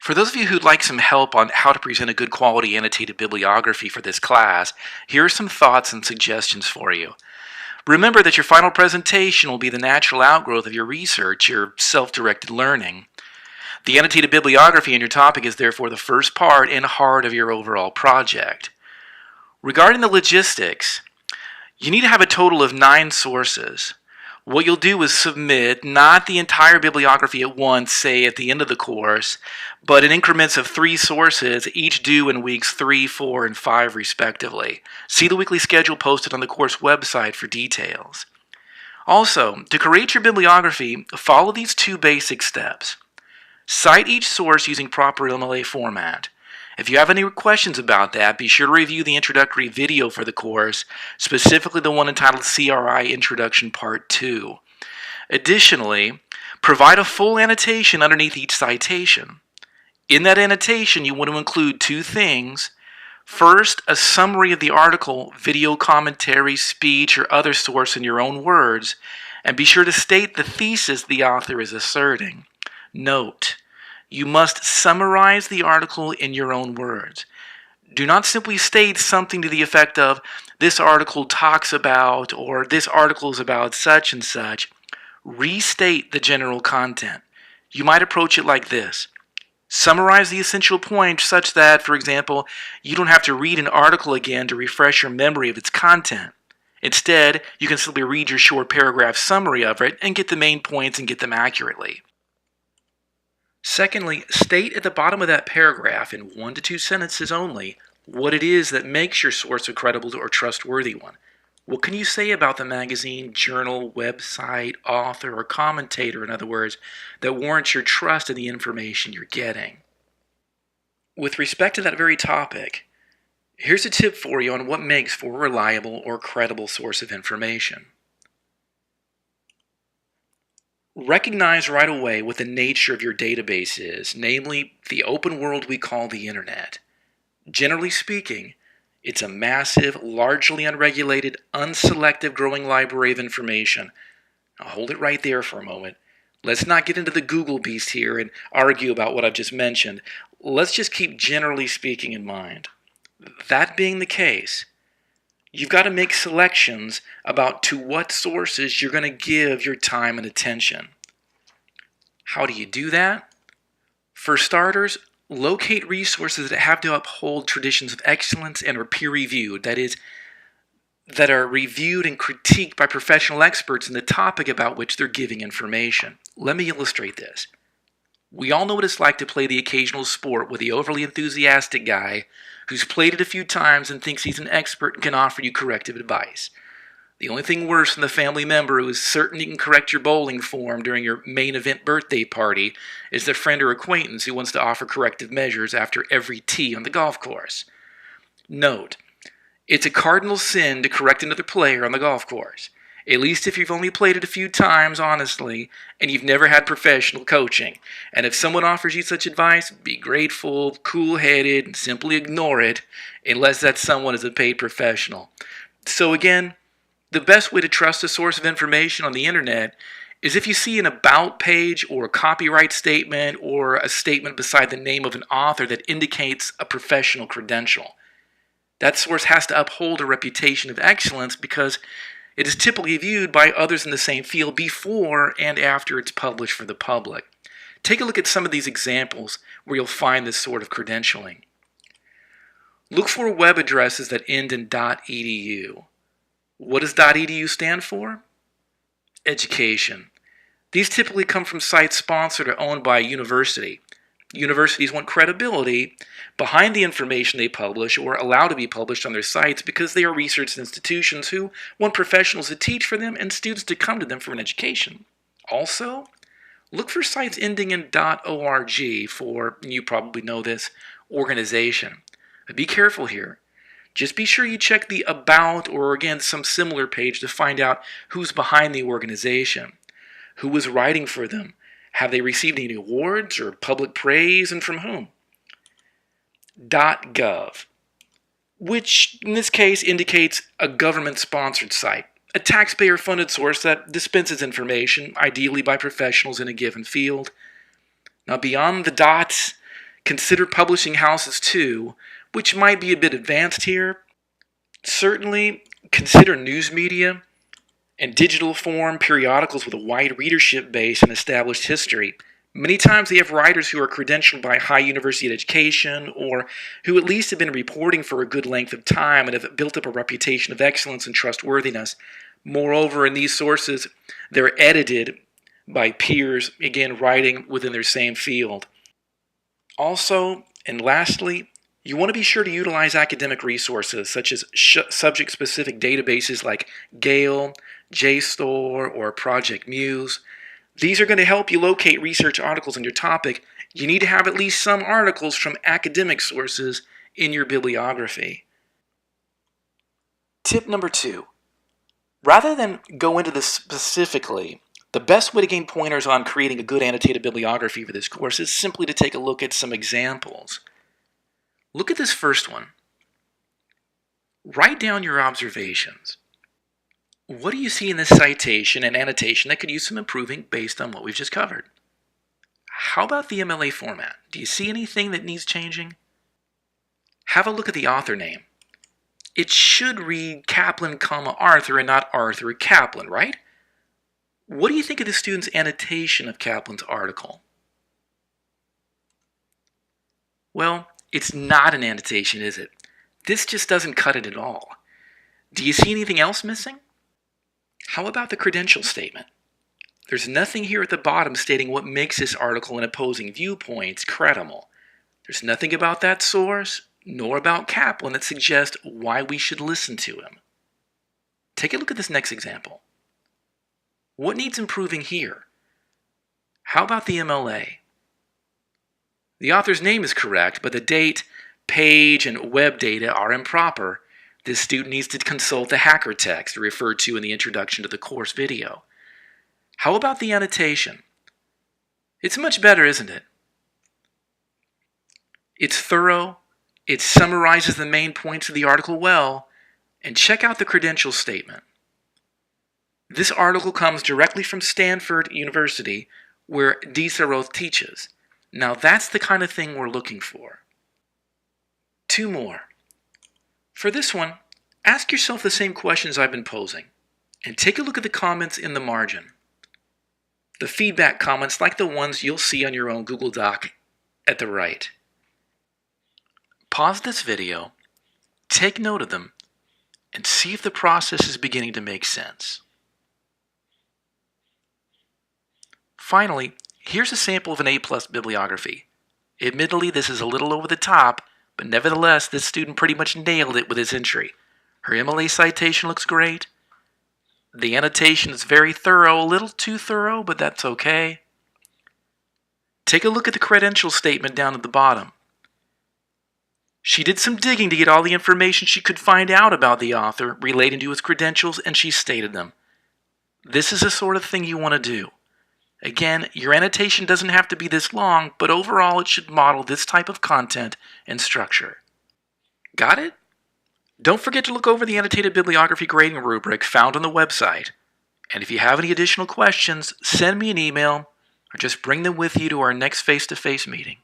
For those of you who'd like some help on how to present a good quality annotated bibliography for this class, here are some thoughts and suggestions for you. Remember that your final presentation will be the natural outgrowth of your research, your self-directed learning. The annotated bibliography in your topic is therefore the first part and heart of your overall project. Regarding the logistics, you need to have a total of 9 sources. What you'll do is submit not the entire bibliography at once, say at the end of the course, but in increments of 3 sources, each due in weeks 3, 4, and 5 respectively. See the weekly schedule posted on the course website for details. Also, to create your bibliography, follow these 2 basic steps. Cite each source using proper MLA format. If you have any questions about that, be sure to review the introductory video for the course, specifically the one entitled CRI Introduction Part 2. Additionally, provide a full annotation underneath each citation. In that annotation, you want to include 2 things. First, a summary of the article, video commentary, speech, or other source in your own words, and be sure to state the thesis the author is asserting. Note: you must summarize the article in your own words. Do not simply state something to the effect of, this article talks about, or this article is about such and such. Restate the general content. You might approach it like this. Summarize the essential points such that, for example, you don't have to read an article again to refresh your memory of its content. Instead, you can simply read your short paragraph summary of it and get the main points and get them accurately. Secondly, state at the bottom of that paragraph in 1 to 2 sentences only what it is that makes your source a credible or trustworthy one. What can you say about the magazine, journal, website, author, or commentator, in other words, that warrants your trust in the information you're getting? With respect to that very topic, here's a tip for you on what makes for a reliable or credible source of information. Recognize right away what the nature of your database is, namely the open world we call the internet. Generally speaking, it's a massive, largely unregulated, unselective growing library of information. Now hold it right there for a moment. Let's not get into the Google beast here and argue about what I've just mentioned. Let's just keep generally speaking in mind. That being the case, you've got to make selections about to what sources you're going to give your time and attention. How do you do that? For starters, locate resources that have to uphold traditions of excellence and are peer-reviewed, that is, that are reviewed and critiqued by professional experts in the topic about which they're giving information. Let me illustrate this. We all know what it's like to play the occasional sport with the overly enthusiastic guy who's played it a few times and thinks he's an expert and can offer you corrective advice. The only thing worse than the family member who is certain he can correct your bowling form during your main event birthday party is the friend or acquaintance who wants to offer corrective measures after every tee on the golf course. Note, it's a cardinal sin to correct another player on the golf course, at least if you've only played it a few times honestly and you've never had professional coaching. And if someone offers you such advice, be grateful, cool-headed, and simply ignore it unless that someone is a paid professional. So again, the best way to trust a source of information on the internet is if you see an about page or a copyright statement or a statement beside the name of an author that indicates a professional credential. That source has to uphold a reputation of excellence because it is typically viewed by others in the same field before and after it's published for the public. Take a look at some of these examples where you'll find this sort of credentialing. Look for web addresses that end in .edu. What does .edu stand for? Education. These typically come from sites sponsored or owned by a university. Universities want credibility behind the information they publish or allow to be published on their sites because they are research institutions who want professionals to teach for them and students to come to them for an education. Also, look for sites ending in .org for, you probably know this, organization. But be careful here. Just be sure you check the About or, again, some similar page to find out who's behind the organization, who was writing for them, have they received any awards or public praise, and from whom? .gov, which in this case indicates a government-sponsored site, a taxpayer-funded source that dispenses information, ideally by professionals in a given field. Now beyond the dots, Consider publishing houses too, which might be a bit advanced here. Certainly, consider news media and digital form periodicals with a wide readership base and established history. Many times they have writers who are credentialed by high university education or who at least have been reporting for a good length of time and have built up a reputation of excellence and trustworthiness. Moreover, in these sources, they're edited by peers, again, writing within their same field. Also, and lastly, you want to be sure to utilize academic resources such as subject-specific databases like Gale, JSTOR, or Project Muse. These are going to help you locate research articles on your topic. You need to have at least some articles from academic sources in your bibliography. Tip number 2. Rather than go into this specifically, the best way to gain pointers on creating a good annotated bibliography for this course is simply to take a look at some examples. Look at this first one. Write down your observations. What do you see in this citation and annotation that could use some improving based on what we've just covered? How about the MLA format? Do you see anything that needs changing? Have a look at the author name. It should read Kaplan, Arthur, and not Arthur Kaplan, right? What do you think of the student's annotation of Kaplan's article? Well, it's not an annotation, is it? This just doesn't cut it at all. Do you see anything else missing? How about the credential statement? There's nothing here at the bottom stating what makes this article and opposing viewpoints credible. There's nothing about that source, nor about Kaplan that suggests why we should listen to him. Take a look at this next example. What needs improving here? How about the MLA? The author's name is correct, but the date, page, and web data are improper. This student needs to consult the hacker text referred to in the introduction to the course video. How about the annotation? It's much better, isn't it? It's thorough, it summarizes the main points of the article well, and check out the credential statement. This article comes directly from Stanford University, where Disaroth teaches. Now that's the kind of thing we're looking for. 2 more. For this one, ask yourself the same questions I've been posing, and take a look at the comments in the margin. The feedback comments like the ones you'll see on your own Google Doc at the right. Pause this video, take note of them, and see if the process is beginning to make sense. Finally, here's a sample of an A+ bibliography. Admittedly, this is a little over the top, but nevertheless, this student pretty much nailed it with his entry. Her MLA citation looks great. The annotation is very thorough, a little too thorough, but that's okay. Take a look at the credential statement down at the bottom. She did some digging to get all the information she could find out about the author relating to his credentials, and she stated them. This is the sort of thing you want to do. Again, your annotation doesn't have to be this long, but overall it should model this type of content and structure. Got it? Don't forget to look over the annotated bibliography grading rubric found on the website. And if you have any additional questions, send me an email or just bring them with you to our next face-to-face meeting.